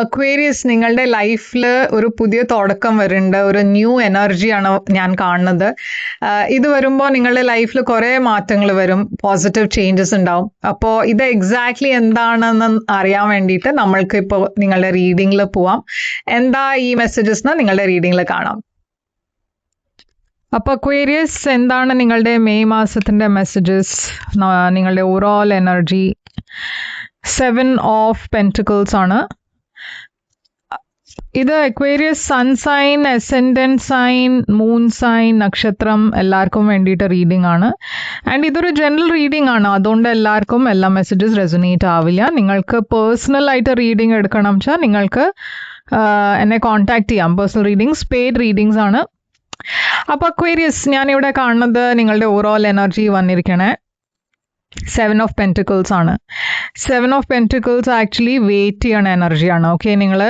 അക്വേരിയസ്, നിങ്ങളുടെ ലൈഫിൽ ഒരു പുതിയ തുടക്കം വരുന്നുണ്ട്, ഒരു ന്യൂ എനർജിയാണ് ഞാൻ കാണുന്നത്. ഇത് വരുമ്പോൾ നിങ്ങളുടെ ലൈഫിൽ കുറേ മാറ്റങ്ങൾ വരും, പോസിറ്റീവ് ചേഞ്ചസ് ഉണ്ടാവും. അപ്പോൾ ഇത് എക്സാക്ട്ലി എന്താണെന്ന് അറിയാൻ വേണ്ടിയിട്ട് നമ്മൾക്ക് ഇപ്പോൾ നിങ്ങളുടെ റീഡിങ്ങിൽ പോവാം. എന്താ ഈ മെസ്സേജസ് നിങ്ങളുടെ റീഡിങ്ങിൽ കാണാം. അപ്പോൾ അക്വേരിയസ്, എന്താണ് നിങ്ങളുടെ മെയ് മാസത്തിൻ്റെ മെസ്സേജസ്, നിങ്ങളുടെ ഓവറോൾ എനർജി? 7 ഓഫ് പെൻറ്റിക്കിൾസ് ആണ് ഇത്. Aquarius sun sign, ascendant sign, moon sign, നക്ഷത്രം എല്ലാവർക്കും വേണ്ടിയിട്ട് റീഡിംഗ് ആണ്. ആൻഡ് ഇതൊരു ജനറൽ റീഡിംഗ് ആണ്, അതുകൊണ്ട് എല്ലാവർക്കും എല്ലാ മെസ്സേജസ് റെസൊനേറ്റ് ആവില്ല. നിങ്ങൾക്ക് പേഴ്സണൽ ആയിട്ട് റീഡിംഗ് എടുക്കണം വെച്ചാൽ നിങ്ങൾക്ക് എന്നെ കോൺടാക്ട് ചെയ്യാം. പേഴ്സണൽ റീഡിങ്സ് പെയ്ഡ് റീഡിങ്സ് ആണ്. അപ്പോൾ അക്വേരിയസ്, ഞാനിവിടെ കാണുന്നത് നിങ്ങളുടെ ഓവറോൾ എനർജി വന്നിരിക്കണേ 7 ഓഫ് പെൻറ്റിക്കിൾസ് ആണ്. 7 ഓഫ് പെൻറ്റിക്കിൾസ് ആക്ച്വലി വെയിറ്റ് ചെയ്യണ എനർജിയാണ്. ഓക്കെ, നിങ്ങൾ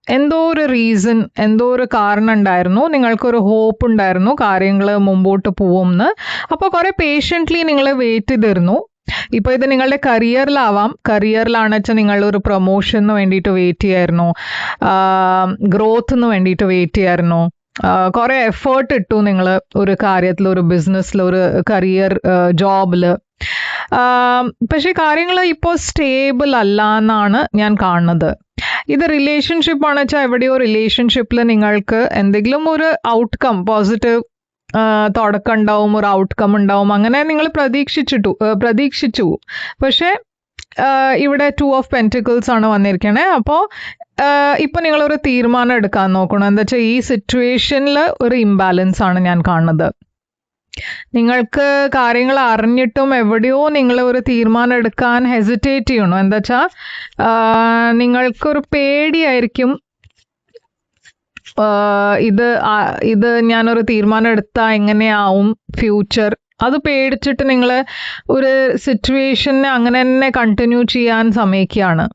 എന്തോ ഒരു റീസൺ, എന്തോ ഒരു കാരണം ഉണ്ടായിരുന്നു, നിങ്ങൾക്കൊരു ഹോപ്പ് ഉണ്ടായിരുന്നു കാര്യങ്ങൾ മുമ്പോട്ട് പോവുമെന്ന്. അപ്പോൾ കുറേ പേഷ്യൻ്റ്ലി നിങ്ങൾ വെയിറ്റ് ചെയ്തിരുന്നു. ഇപ്പോൾ ഇത് നിങ്ങളുടെ കരിയറിലാവാം. കരിയറിലാണെന്ന് വെച്ചാൽ നിങ്ങളൊരു പ്രൊമോഷന് വേണ്ടിയിട്ട് വെയിറ്റ് ചെയ്യായിരുന്നു, ഗ്രോത്തിന് വേണ്ടിയിട്ട് വെയിറ്റ് ചെയ്യായിരുന്നു. കുറേ എഫേർട്ട് ഇട്ടു നിങ്ങൾ ഒരു കാര്യത്തിൽ, ഒരു ബിസിനസ്സിൽ, ഒരു കരിയർ ജോബിൽ. പക്ഷേ കാര്യങ്ങൾ ഇപ്പോൾ സ്റ്റേബിൾ അല്ല എന്നാണ് ഞാൻ കാണുന്നത്. ഇത് റിലേഷൻഷിപ്പ് ആണെന്ന് വെച്ചാൽ എവിടെയോ റിലേഷൻഷിപ്പിൽ നിങ്ങൾക്ക് എന്തെങ്കിലും ഒരു ഔട്ട്കം, പോസിറ്റീവ് തുടക്കം ഉണ്ടാവും, ഒരു ഔട്ട്കം ഉണ്ടാവും, അങ്ങനെ നിങ്ങൾ പ്രതീക്ഷിച്ചു. പക്ഷേ ഇവിടെ 2 ഓഫ് പെൻറ്റിക്കിൾസ് ആണ് വന്നിരിക്കണേ. അപ്പോൾ ഇപ്പം നിങ്ങളൊരു തീരുമാനം എടുക്കാൻ നോക്കണം. എന്താ വെച്ചാൽ ഈ സിറ്റുവേഷനിൽ ഒരു ഇംബാലൻസ് ആണ് ഞാൻ കാണുന്നത്. നിങ്ങൾക്ക് കാര്യങ്ങൾ അറിഞ്ഞിട്ടും എവിടെയോ നിങ്ങൾ ഒരു തീരുമാനം എടുക്കാൻ ഹെസിറ്റേറ്റ് ചെയ്യണം. എന്താ വെച്ചാൽ നിങ്ങൾക്കൊരു പേടിയായിരിക്കും, ഇത് ഞാനൊരു തീരുമാനം എടുത്താൽ എങ്ങനെയാവും ഫ്യൂച്ചർ, അത് പേടിച്ചിട്ട് നിങ്ങൾ ഒരു സിറ്റുവേഷനെ അങ്ങനെ തന്നെ കണ്ടിന്യൂ ചെയ്യാൻ സമ്മതിക്കുകയാണ്.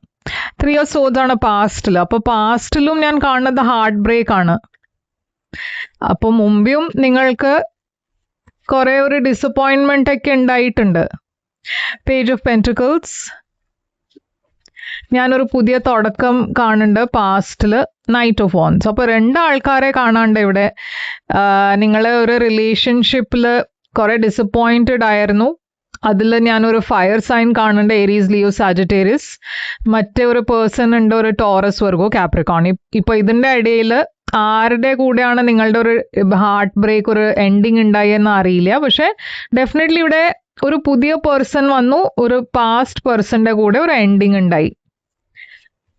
3 ഓഫ് സോഡ്സ് ആണ് പാസ്റ്റിൽ. അപ്പോൾ പാസ്റ്റിലും ഞാൻ കാണുന്നത് ഹാർട്ട് ബ്രേക്ക് ആണ്. അപ്പോൾ മുമ്പും നിങ്ങൾക്ക് കുറേ ഒരു ഡിസപ്പോയിൻമെൻ്റ് ഒക്കെ ഉണ്ടായിട്ടുണ്ട്. പേജ് ഓഫ് പെൻറ്റിക്കിൾസ്, ഞാനൊരു പുതിയ തുടക്കം കാണുന്നുണ്ട് പാസ്റ്റിൽ. Knight of wands. അപ്പോൾ 2 ആൾക്കാരെ കാണാണ്ട് ഇവിടെ. നിങ്ങൾ ഒരു റിലേഷൻഷിപ്പിൽ കുറേ ഡിസപ്പോയിൻറ്റഡ് ആയിരുന്നു. അതിൽ ഞാനൊരു ഫയർ സൈൻ കാണുന്നുണ്ട്, ഏരീസ്, ലിയോ, സാജിറ്റേറിയസ്. മറ്റേ ഒരു പേഴ്സൺ ഉണ്ട്, ഒരു ടോറസ്, വെർഗോ, കാപ്രിക്കോൺ. ഇപ്പോൾ ഇതിൻ്റെ ഇടയിൽ ആരുടെ കൂടെയാണ് നിങ്ങളുടെ ഒരു ഹാർട്ട് ബ്രേക്ക്, ഒരു എൻഡിങ് ഉണ്ടായെന്ന് അറിയില്ല. പക്ഷേ ഡെഫിനറ്റ്ലി ഇവിടെ ഒരു പുതിയ പേഴ്സൺ വന്നു, ഒരു പാസ്റ്റ് പേഴ്സൻ്റെ കൂടെ ഒരു എൻഡിങ് ഉണ്ടായി.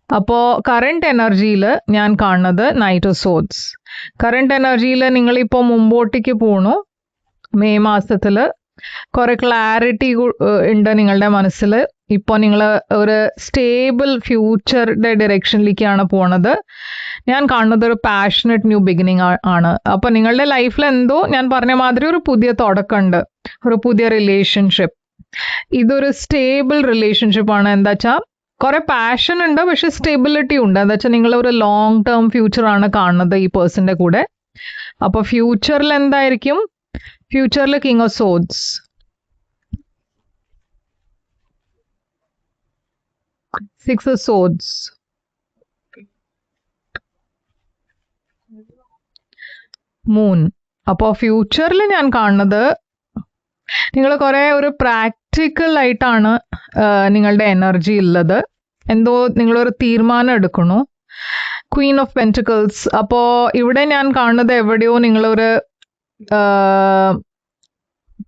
അപ്പോൾ കറണ്ട് എനർജിയിൽ ഞാൻ കാണുന്നത് നൈറ്റ് ഓഫ് സോഡ്സ്. കറണ്ട് എനർജിയിൽ നിങ്ങളിപ്പോൾ മുമ്പോട്ടേക്ക് പോകണു. മെയ് മാസത്തിൽ കുറേ ക്ലാരിറ്റി ഉണ്ട് നിങ്ങളുടെ മനസ്സിൽ. ഇപ്പോൾ നിങ്ങൾ ഒരു സ്റ്റേബിൾ ഫ്യൂച്ചറുടെ ഡയറക്ഷനിലേക്കാണ് പോണത്. ഞാൻ കാണുന്നത് ഒരു പാഷനറ്റ് ന്യൂ ബിഗിനിങ് ആണ്. അപ്പോൾ നിങ്ങളുടെ ലൈഫിൽ എന്തോ ഞാൻ പറഞ്ഞ മാതിരി ഒരു പുതിയ തുടക്കമുണ്ട്, ഒരു പുതിയ റിലേഷൻഷിപ്പ്. ഇതൊരു സ്റ്റേബിൾ റിലേഷൻഷിപ്പാണ്. എന്താ വെച്ചാൽ കുറേ പാഷൻ ഉണ്ട്, പക്ഷെ സ്റ്റെബിലിറ്റി ഉണ്ട്. എന്താ വെച്ചാൽ നിങ്ങളൊരു ലോങ് ടേം ഫ്യൂച്ചറാണ് കാണുന്നത് ഈ പേഴ്സൻ്റെ കൂടെ. അപ്പോൾ ഫ്യൂച്ചറിൽ എന്തായിരിക്കും? ഫ്യൂച്ചറിൽ king of swords, 6 of swords, moon. അപ്പോൾ ഫ്യൂച്ചറിൽ ഞാൻ കാണുന്നത് നിങ്ങൾ കുറേ ഒരു പ്രാക്ടിക്കൽ ആയിട്ടാണ് നിങ്ങളുടെ എനർജി ഉള്ളത്. എന്തോ നിങ്ങളൊരു തീരുമാനം എടുക്കണു. Queen of pentacles. അപ്പോൾ ഇവിടെ ഞാൻ കാണുന്നത് എവിടെയോ നിങ്ങളൊരു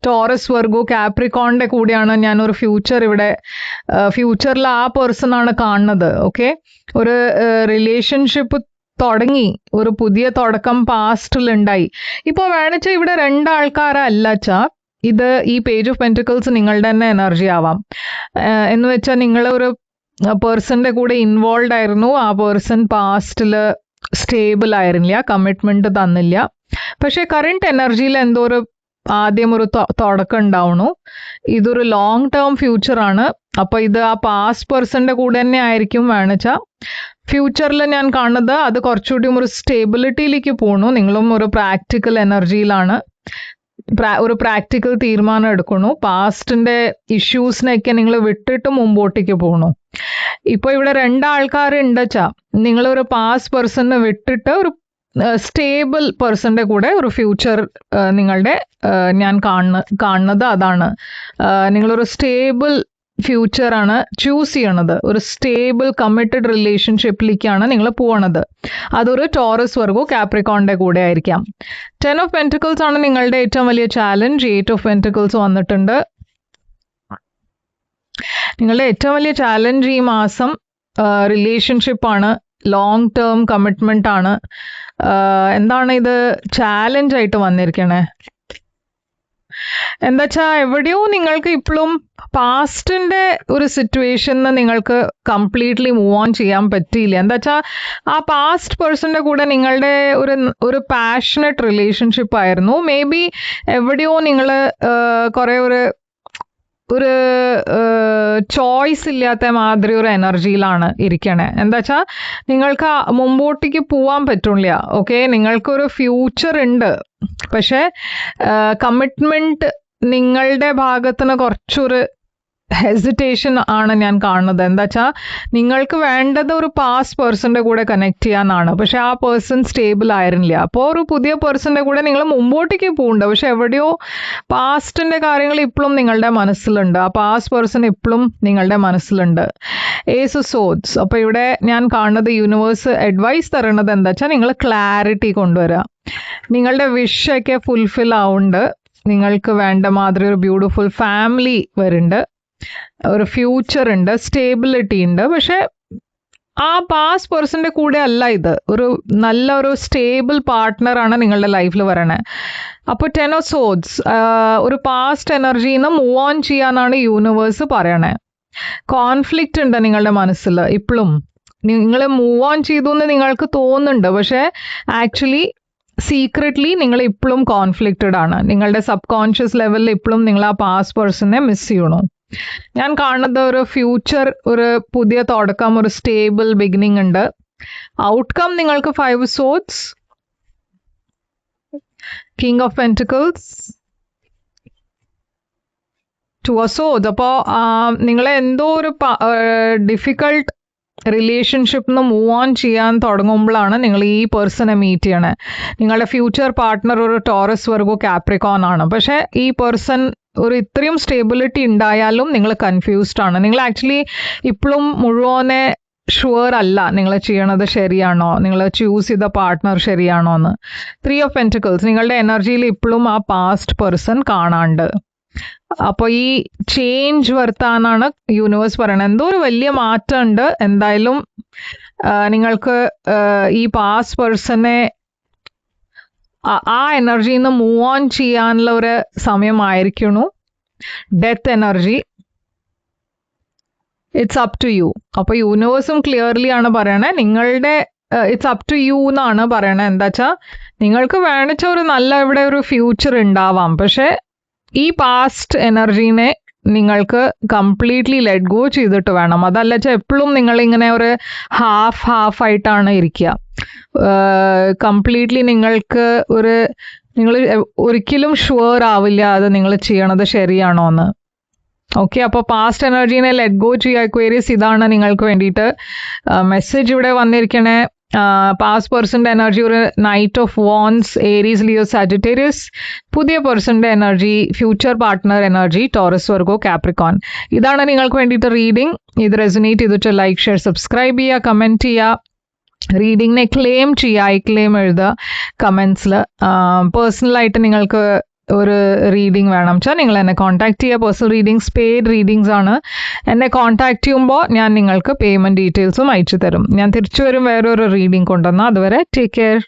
ടോറസ്, വെർഗോ, കാപ്രിക്കോണിൻ്റെ കൂടെയാണ് ഞാനൊരു ഫ്യൂച്ചർ ഇവിടെ. ഫ്യൂച്ചറിൽ ആ പേഴ്സൺ ആണ് കാണുന്നത്. ഓക്കെ, ഒരു റിലേഷൻഷിപ്പ് തുടങ്ങി, ഒരു പുതിയ തുടക്കം പാസ്റ്റിൽ ഉണ്ടായി. ഇപ്പോൾ വേണമെച്ചാൽ ഇവിടെ 2 ആൾക്കാരല്ല വെച്ചാൽ ഇത് ഈ പേജ് ഓഫ് പെൻറ്റിക്കിൾസ് നിങ്ങളുടെ തന്നെ എനർജി ആവാം. എന്ന് വെച്ചാൽ നിങ്ങളൊരു പേഴ്സൻ്റെ കൂടെ ഇൻവോൾവ് ആയിരുന്നു. ആ പേഴ്സൺ പാസ്റ്റിൽ സ്റ്റേബിൾ ആയിരുന്നില്ല, കമ്മിറ്റ്മെൻറ്റ് തന്നില്ല. പക്ഷേ കറണ്ട് എനർജിയിൽ എന്തോ ഒരു ആദ്യം ഒരു തുടക്കം ഉണ്ടാവണു. ഇതൊരു ലോങ് ടേം ഫ്യൂച്ചറാണ്. അപ്പോൾ ഇത് ആ പാസ്റ്റ് പേഴ്സൻ്റെ കൂടെ തന്നെ ആയിരിക്കും വേണമെച്ചാൽ. ഫ്യൂച്ചറിൽ ഞാൻ കാണുന്നത് അത് കുറച്ചുകൂടി ഒരു സ്റ്റേബിലിറ്റിയിലേക്ക് പോകണു. നിങ്ങളും ഒരു പ്രാക്ടിക്കൽ എനർജിയിലാണ്, ഒരു പ്രാക്ടിക്കൽ തീരുമാനം എടുക്കണു. പാസ്റ്റിൻ്റെ ഇഷ്യൂസിനെയൊക്കെ നിങ്ങൾ വിട്ടിട്ട് മുമ്പോട്ടേക്ക് പോകണു. ഇപ്പോൾ ഇവിടെ 2 ആൾക്കാരുണ്ട് വെച്ചാ നിങ്ങളൊരു പാസ്റ്റ് പേഴ്സണിനെ വിട്ടിട്ട് ഒരു സ്റ്റേബിൾ പേഴ്സന്റെ കൂടെ ഒരു ഫ്യൂച്ചർ നിങ്ങളുടെ ഞാൻ കാണുന്നത് അതാണ്. നിങ്ങളൊരു സ്റ്റേബിൾ ഫ്യൂച്ചറാണ് ചൂസ് ചെയ്യണത്. ഒരു സ്റ്റേബിൾ കമ്മിറ്റഡ് റിലേഷൻഷിപ്പിലേക്കാണ് നിങ്ങൾ പോകണത്. അതൊരു ടോറസ് വർഗോ കാപ്രിക്കോണിന്റെ കൂടെ ആയിരിക്കാം. 10 ഓഫ് പെന്റിക്കിൾസ് ആണ് നിങ്ങളുടെ ഏറ്റവും വലിയ ചാലഞ്ച്. 8 ഓഫ് പെന്റിക്കിൾസ് വന്നിട്ടുണ്ട്. നിങ്ങളുടെ ഏറ്റവും വലിയ ചാലഞ്ച് ഈ മാസം റിലേഷൻഷിപ്പാണ്, ലോങ് ടേം കമ്മിറ്റ്മെന്റ് ആണ്. എന്താണ് ഇത് ചാലഞ്ച് ആയിട്ട് വന്നിരിക്കണേ? എന്താ വെച്ചാൽ എവിടെയോ നിങ്ങൾക്ക് ഇപ്പോഴും പാസ്റ്റിന്റെ ഒരു സിറ്റുവേഷനിൽ നിങ്ങൾക്ക് കംപ്ലീറ്റ്ലി മൂവ് ഓൺ ചെയ്യാൻ പറ്റിയില്ല. എന്താ വെച്ചാൽ ആ പാസ്റ്റ് പേഴ്സന്റെ കൂടെ നിങ്ങളുടെ ഒരു പാഷനറ്റ് റിലേഷൻഷിപ്പ് ആയിരുന്നു. മേ ബി എവിടെയോ നിങ്ങൾ കുറെ ഒരു ചോയ്സ് ഇല്ലാത്ത മാതിരി ഒരു എനർജിയിലാണ് ഇരിക്കണേ. എന്താ വെച്ചാൽ നിങ്ങൾക്ക് മുമ്പോട്ടേക്ക് പോവാൻ പറ്റില്ല. ഓക്കെ, നിങ്ങൾക്കൊരു ഫ്യൂച്ചർ ഉണ്ട്, പക്ഷെ കമ്മിറ്റ്മെന്റ് നിങ്ങളുടെ ഭാഗത്തുനിന്ന് കുറച്ചൊരു ഹെസിറ്റേഷൻ ആണ് ഞാൻ കാണുന്നത്. എന്താ വെച്ചാൽ നിങ്ങൾക്ക് വേണ്ടത് ഒരു പാസ്റ്റ് പേഴ്സന്റെ കൂടെ കണക്ട് ചെയ്യാനാണ്, പക്ഷെ ആ പേഴ്സൺ സ്റ്റേബിൾ ആയിരുന്നില്ല. അപ്പോൾ ഒരു പുതിയ പേഴ്സന്റെ കൂടെ നിങ്ങൾ മുമ്പോട്ടേക്ക് പോകുന്നുണ്ട്, പക്ഷെ എവിടെയോ പാസ്റ്റിന്റെ കാര്യങ്ങൾ ഇപ്പോഴും നിങ്ങളുടെ മനസ്സിലുണ്ട്. ആ പാസ്റ്റ് പേഴ്സൺ ഇപ്പോഴും നിങ്ങളുടെ മനസ്സിലുണ്ട്. Ace of swords. അപ്പോൾ ഇവിടെ ഞാൻ കാണുന്നത് യൂണിവേഴ്സ് അഡ്വൈസ് തരുന്നത് എന്താ വെച്ചാൽ നിങ്ങൾ ക്ലാരിറ്റി കൊണ്ടുവരിക. നിങ്ങളുടെ വിഷൊക്കെ ഫുൾഫിൽ ആവുന്നുണ്ട്. നിങ്ങൾക്ക് വേണ്ട മാതിരി ഒരു ബ്യൂട്ടിഫുൾ ഫാമിലി വരുന്നുണ്ട്, ഒരു ഫ്യൂച്ചർ ഉണ്ട്, സ്റ്റേബിലിറ്റി ഉണ്ട്. പക്ഷെ ആ പാസ്റ്റ് പേഴ്സന്റെ കൂടെ അല്ല ഇത്. ഒരു നല്ല ഒരു സ്റ്റേബിൾ പാർട്ട്ണറാണ് നിങ്ങളുടെ ലൈഫിൽ വരണേ. അപ്പോൾ 10 ഓഫ് സോഡ്സ് ഒരു പാസ്റ്റ് എനർജിയിൽ നിന്ന് മൂവ് ഓൺ ചെയ്യാനാണ് യൂണിവേഴ്സ് പറയണേ. കോൺഫ്ലിക്റ്റ് ഉണ്ട് നിങ്ങളുടെ മനസ്സിൽ ഇപ്പോഴും. നിങ്ങൾ മൂവ് ഓൺ ചെയ്തു എന്ന് നിങ്ങൾക്ക് തോന്നുന്നുണ്ട്, പക്ഷെ ആക്ച്വലി സീക്രട്ട്ലി നിങ്ങൾ ഇപ്പോഴും കോൺഫ്ലിക്റ്റഡ് ആണ്. നിങ്ങളുടെ സബ് കോൺഷ്യസ് ലെവലിൽ ഇപ്പോഴും നിങ്ങൾ ആ പാസ്റ്റ് പേഴ്സണെ മിസ് ചെയ്യണു. ഞാൻ കാണുന്നത് ഒരു ഫ്യൂച്ചർ, ഒരു പുതിയ തുടക്കം, ഒരു സ്റ്റേബിൾ ബിഗിനിങ് ഉണ്ട്. ഔട്ട്കം നിങ്ങൾക്ക് 5 swords, king of pentacles, 2 of swords. അപ്പോൾ നിങ്ങളെ എന്തോ ഒരു ഡിഫിക്കൾട്ട് റിലേഷൻഷിപ്പിൽ നിന്ന് മൂവ് ഓൺ ചെയ്യാൻ തുടങ്ങുമ്പോഴാണ് നിങ്ങൾ ഈ പേഴ്സണെ മീറ്റ് ചെയ്യണേ. നിങ്ങളുടെ ഫ്യൂച്ചർ പാർട്ട്ണർ ഒരു ടോറസ് വർഗോ കാപ്രിക്കോൺ ആണ്. പക്ഷെ ഈ പേഴ്സൺ ഒരു ഇത്രയും സ്റ്റേബിലിറ്റി ഉണ്ടായാലും നിങ്ങൾ കൺഫ്യൂസ്ഡ് ആണ്. നിങ്ങൾ ആക്ച്വലി ഇപ്പോഴും മുഴുവനെ ഷുവർ അല്ല നിങ്ങൾ ചെയ്യണത് ശരിയാണോ, നിങ്ങൾ ചൂസ് ചെയ്ത പാർട്ട്ണർ ശരിയാണോ എന്ന്. 3 ഓഫ് പെന്റിക്കിൾസ്. നിങ്ങളുടെ എനർജിയിൽ ഇപ്പോഴും ആ പാസ്റ്റ് പേഴ്സൺ കാണാണ്ട്. അപ്പോൾ ഈ ചേഞ്ച് വരുത്താനാണ് യൂണിവേഴ്സ് പറയണത്. എന്തോ ഒരു വലിയ മാറ്റം ഉണ്ട്. എന്തായാലും നിങ്ങൾക്ക് ഈ പാസ്റ്റ് പേഴ്സണെ ആ എനർജിയിൽ നിന്ന് മൂവ് ഓൺ ചെയ്യാനുള്ള ഒരു സമയമായിരിക്കണു. Death energy, it's up to you. അപ്പോൾ യൂണിവേഴ്സും ക്ലിയർലി ആണ് പറയണേ, നിങ്ങളുടെ ഇറ്റ്സ് അപ് ടു യു എന്നാണ് പറയണത്. എന്താ വെച്ചാൽ നിങ്ങൾക്ക് വേണിച്ച ഒരു നല്ല ഇവിടെ ഒരു ഫ്യൂച്ചർ ഉണ്ടാവാം, പക്ഷെ ഈ പാസ്റ്റ് എനർജീനെ നിങ്ങൾക്ക് കംപ്ലീറ്റ്ലി ലെറ്റ് ഗോ ചെയ്തിട്ട് വേണം. അതല്ല വെച്ചാൽ എപ്പോഴും നിങ്ങളിങ്ങനെ ഒരു ഹാഫ് ആയിട്ടാണ് ഇരിക്കുക. കംപ്ലീറ്റ്ലി നിങ്ങൾക്ക് നിങ്ങൾ ഒരിക്കലും ഷുവർ ആവില്ല അത് നിങ്ങൾ ചെയ്യണത് ശരിയാണോ എന്ന്. ഓക്കെ, അപ്പോൾ പാസ്റ്റ് എനർജീനെ ലെറ്റ് ഗോ ചെയ്യുക അക്വേറിയസ്. ഇതാണ് നിങ്ങൾക്ക് വേണ്ടിയിട്ട് മെസ്സേജ് ഇവിടെ വന്നിരിക്കണേ. പാസ്റ്റ് പേഴ്സന്റെ എനർജി ഒരു knight of wands, Aries, Leo, Sagittarius. പുതിയ പേഴ്സന്റെ energy future partner energy Taurus Virgo Capricorn. ഇതാണ് നിങ്ങൾക്ക് വേണ്ടിയിട്ട് റീഡിംഗ്. ഇത് റെസൊനേറ്റ് ചെയ്തിട്ട് ലൈക്ക്, ഷെയർ, സബ്സ്ക്രൈബ് ചെയ്യുക, കമൻറ്റ് ചെയ്യുക. റീഡിങ്ങിനെ ക്ലെയിം ചെയ്യുക, ഐ ക്ലെയിം എഴുതുക കമൻസിൽ. പേഴ്സണലായിട്ട് നിങ്ങൾക്ക് ഒരു റീഡിംഗ് വേണം വെച്ചാൽ നിങ്ങൾ എന്നെ കോൺടാക്ട് ചെയ്യുക. പേഴ്സണൽ റീഡിങ്സ് പെയ്ഡ് റീഡിങ്സ് ആണ്. എന്നെ കോൺടാക്ട് ചെയ്യുമ്പോൾ ഞാൻ നിങ്ങൾക്ക് പേയ്മെൻറ്റ് ഡീറ്റെയിൽസും അയച്ചു തരും. ഞാൻ തിരിച്ചു വരും വേറൊരു റീഡിംഗ് കൊണ്ടുവന്നാൽ. അതുവരെ ടേക്ക് കെയർ.